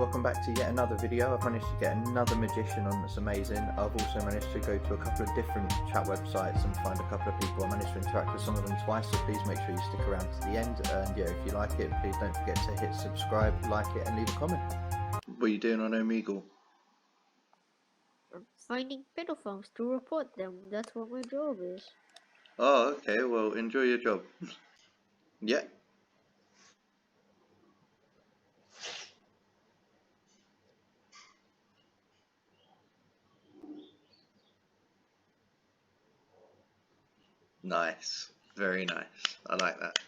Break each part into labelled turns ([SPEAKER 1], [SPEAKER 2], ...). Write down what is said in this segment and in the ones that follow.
[SPEAKER 1] welcome back to yet another video. I've managed to get another magician on that's amazing. I've also managed to go to a couple of different chat websites and find a couple of people. I managed to interact with some of them twice, so please make sure you stick around to the end. And yeah, if you like it, please don't forget to hit subscribe, like it, and leave a comment. What are you doing on Omegle?
[SPEAKER 2] I'm finding pedophiles to report them. That's what my job is.
[SPEAKER 1] Oh, okay, well, enjoy your job. Yeah. Nice. Very nice. I like that.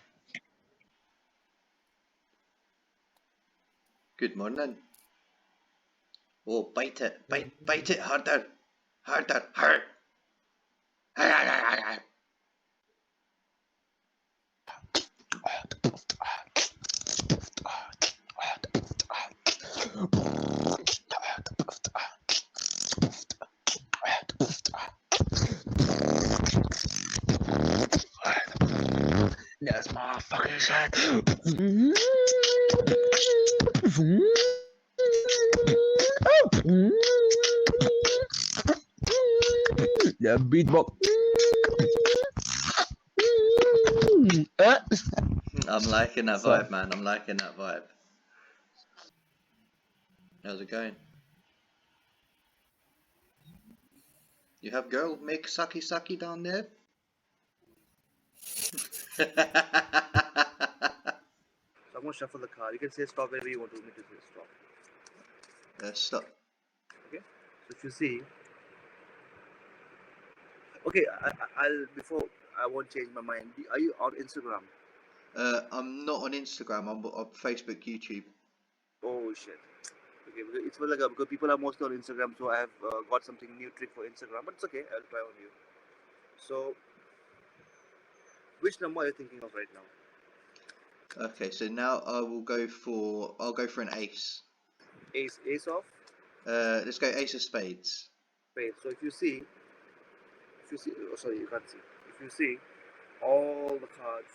[SPEAKER 1] Good morning. Oh, bite it. Bite it harder. Harder. Hard.
[SPEAKER 3] That's motherfucking shit. The beatbox.
[SPEAKER 1] I'm liking that vibe, man. I'm liking that vibe. How's it going? You have girl make sucky sucky down there?
[SPEAKER 4] So I'm going to shuffle the card. You can say stop wherever you want me to say stop.
[SPEAKER 1] Stop.
[SPEAKER 4] Okay? So if you see... Okay, I'll... Before I won't change my mind. Are you on Instagram?
[SPEAKER 1] I'm not on Instagram. I'm on Facebook, YouTube.
[SPEAKER 4] Oh shit. Okay, it's like because people are mostly on Instagram, so I have got something new trick for Instagram, but it's okay. I'll try on you. So, which number are you thinking of right now?
[SPEAKER 1] Okay, so now I'll go for an ace.
[SPEAKER 4] Ace of?
[SPEAKER 1] Let's go ace of spades.
[SPEAKER 4] Spades. So if you see, oh sorry, you can't see. If you see, all the cards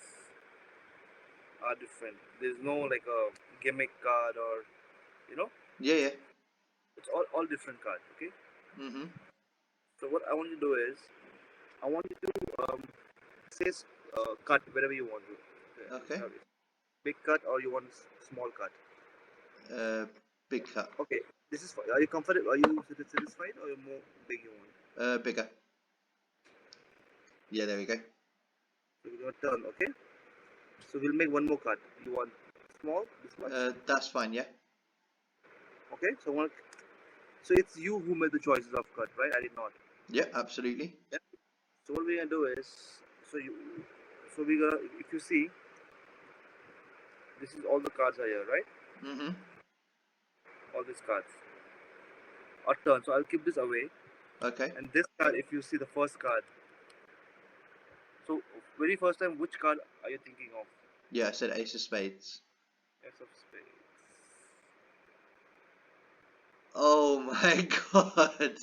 [SPEAKER 4] are different. There's no like a gimmick card or, you know?
[SPEAKER 1] Yeah.
[SPEAKER 4] It's all different cards, okay?
[SPEAKER 1] Mm-hmm.
[SPEAKER 4] So what I want you to do is, I want you to say cut wherever you want to.
[SPEAKER 1] Okay.
[SPEAKER 4] Big cut or you want small cut?
[SPEAKER 1] Big cut.
[SPEAKER 4] Okay. This is. Are you comfortable? Are you satisfied or you more big you want?
[SPEAKER 1] Bigger. Yeah, there we go.
[SPEAKER 4] So we're gonna turn, okay? So we'll make one more cut. You want small? This much?
[SPEAKER 1] That's fine, yeah.
[SPEAKER 4] Okay. So it's you who made the choices of cut, right? I did not.
[SPEAKER 1] Yeah, absolutely.
[SPEAKER 4] Yeah. So what we're gonna do is, if you see, this is all the cards are here, right?
[SPEAKER 1] Mm-hmm.
[SPEAKER 4] All these cards are turned. So I'll keep this away.
[SPEAKER 1] Okay.
[SPEAKER 4] And this card, if you see the first card, so very first time, which card are you thinking of?
[SPEAKER 1] Yeah, I said ace of spades.
[SPEAKER 4] Ace of spades.
[SPEAKER 1] Oh my god,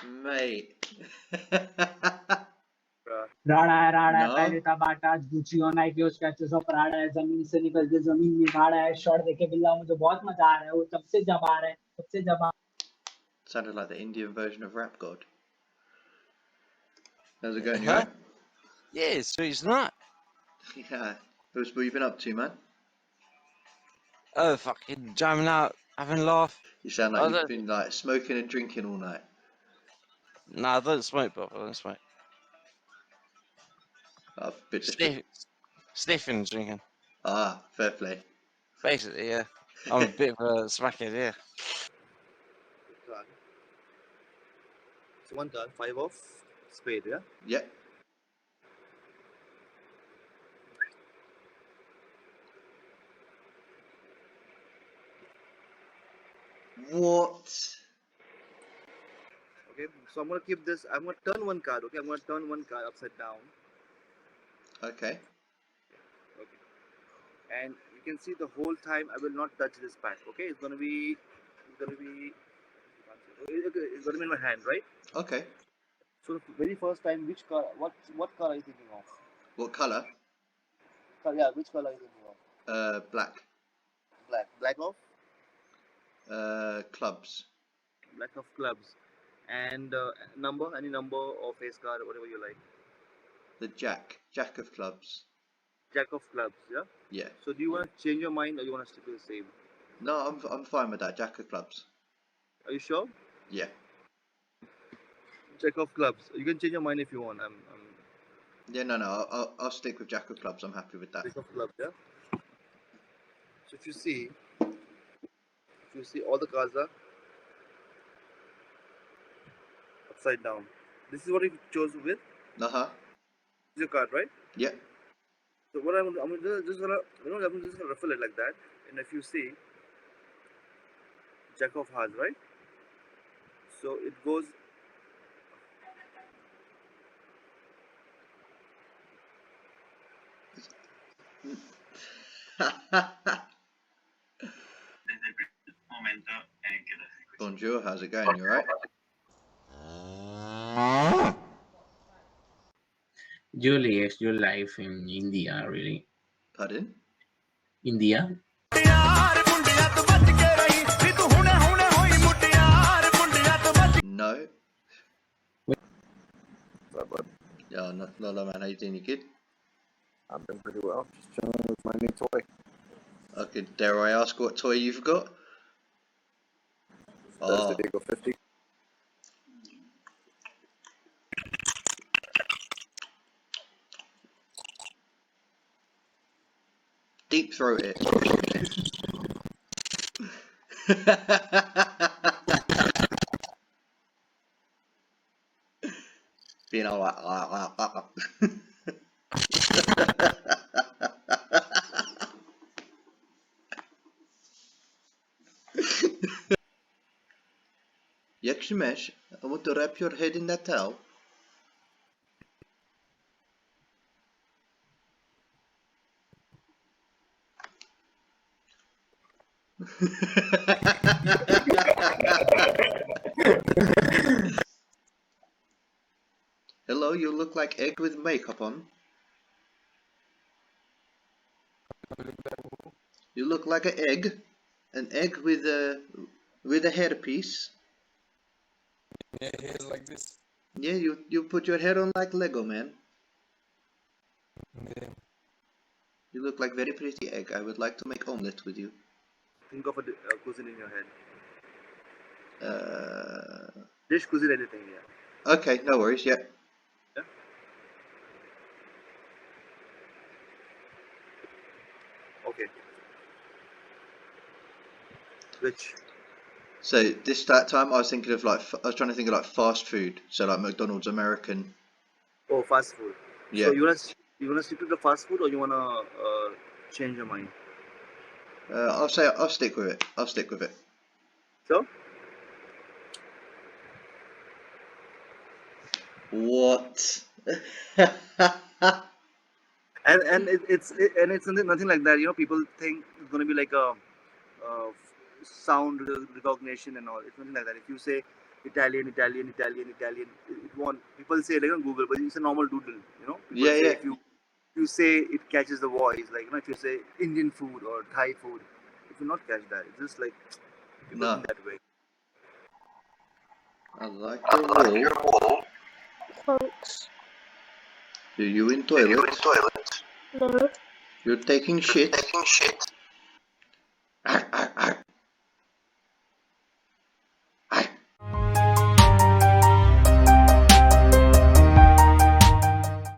[SPEAKER 1] mate.
[SPEAKER 3] राड़ा है
[SPEAKER 1] No.
[SPEAKER 3] पहले बाटा Gucci और Nike उसका सब राड़ा है जमीन से निकल के जमीन में गाड़ा है शॉट देखे बिल्ला मुझे बहुत मजा आ रहा है वो तब से जब आ रहा है
[SPEAKER 1] Sounded like the Indian version of Rap God. How's it going, you right?
[SPEAKER 5] Yeah, so it's not.
[SPEAKER 1] Yeah. What have you been up to, man?
[SPEAKER 5] Oh, fucking jamming out, having a laugh.
[SPEAKER 1] You sound like you've been like smoking and drinking all night.
[SPEAKER 5] Nah, I don't smoke, bro. I don't smoke.
[SPEAKER 1] A bit
[SPEAKER 5] Sniffing and drinking.
[SPEAKER 1] Ah, fair play.
[SPEAKER 5] Basically, yeah. I'm a bit of a smackhead, yeah.
[SPEAKER 4] So one card, 5 of spade, yeah?
[SPEAKER 1] Yep. What?
[SPEAKER 4] Okay, so I'm gonna keep this. I'm gonna turn one card. Okay, I'm gonna turn one card upside down.
[SPEAKER 1] Okay.
[SPEAKER 4] Okay. And you can see the whole time I will not touch this pack. Okay, it's gonna be in my hand, right?
[SPEAKER 1] Okay.
[SPEAKER 4] So the very first time, which color? What color are you thinking of?
[SPEAKER 1] What color?
[SPEAKER 4] Yeah, which color are you thinking of?
[SPEAKER 1] Black.
[SPEAKER 4] Black. Black of?
[SPEAKER 1] Clubs.
[SPEAKER 4] Black of clubs. And number, any number or face card, whatever you like.
[SPEAKER 1] The Jack of clubs.
[SPEAKER 4] Jack of clubs, yeah?
[SPEAKER 1] Yeah.
[SPEAKER 4] So do you want to change your mind or you want to stick with the same?
[SPEAKER 1] No, I'm fine with that. Jack of clubs.
[SPEAKER 4] Are you sure?
[SPEAKER 1] Yeah.
[SPEAKER 4] Jack of clubs. You can change your mind if you want. I'm
[SPEAKER 1] Yeah, no, I'll stick with Jack of clubs. I'm happy with that.
[SPEAKER 4] Jack of clubs, yeah? So if you see all the cards are upside down. This is what you chose with.
[SPEAKER 1] Uh-huh.
[SPEAKER 4] This is your card, right?
[SPEAKER 1] Yeah.
[SPEAKER 4] So what I'm just gonna ruffle it like that. And if you see Jack of hearts, right? So it goes.
[SPEAKER 1] Bonjour, how's it going? You alright?
[SPEAKER 6] Julius, your life in India, really?
[SPEAKER 1] Pardon?
[SPEAKER 6] India?
[SPEAKER 1] No. Yeah, no, man. How you doing? You good?
[SPEAKER 7] I'm doing pretty well. Just chilling with my new toy.
[SPEAKER 1] Okay, dare I ask what toy you've got?
[SPEAKER 7] There's
[SPEAKER 1] Oh,
[SPEAKER 7] the Eagle 50.
[SPEAKER 1] deep throat it. Being all like, Yakshimesh, I want to wrap your head in that towel. Hello, you look like egg with makeup on. You look like an egg with a hairpiece.
[SPEAKER 8] Yeah, hair like this.
[SPEAKER 1] Yeah, you put your hair on like Lego, man.
[SPEAKER 8] Yeah.
[SPEAKER 1] You look like very pretty egg. I would like to make omelette with you.
[SPEAKER 4] Think of a cuisine in your head.
[SPEAKER 1] Uh,
[SPEAKER 4] Dish, cuisine, anything, yeah.
[SPEAKER 1] okay, no worries. Yeah.
[SPEAKER 4] Yeah. Okay. Which?
[SPEAKER 1] So that time I was thinking of like I was trying to think of like fast food. So like McDonald's American.
[SPEAKER 4] Oh, fast food.
[SPEAKER 1] Yeah.
[SPEAKER 4] So you wanna stick to the fast food or you wanna change your mind?
[SPEAKER 1] I'll stick with it. I'll stick with it.
[SPEAKER 4] So?
[SPEAKER 1] What?
[SPEAKER 4] And it's nothing like that. You know, people think it's gonna be like a sound recognition and all. It's nothing like that. If you say Italian, it won't. People say like on Google, but it's a normal doodle. You know. People
[SPEAKER 1] Yeah,
[SPEAKER 4] say
[SPEAKER 1] yeah.
[SPEAKER 4] If you say it catches the voice, like if you say Indian food or Thai food, it will not catch that. It's just like people
[SPEAKER 1] No.
[SPEAKER 4] think that way.
[SPEAKER 1] I like your wall.
[SPEAKER 2] Thanks.
[SPEAKER 1] Do you in toilet?
[SPEAKER 2] No.
[SPEAKER 1] You're taking shit.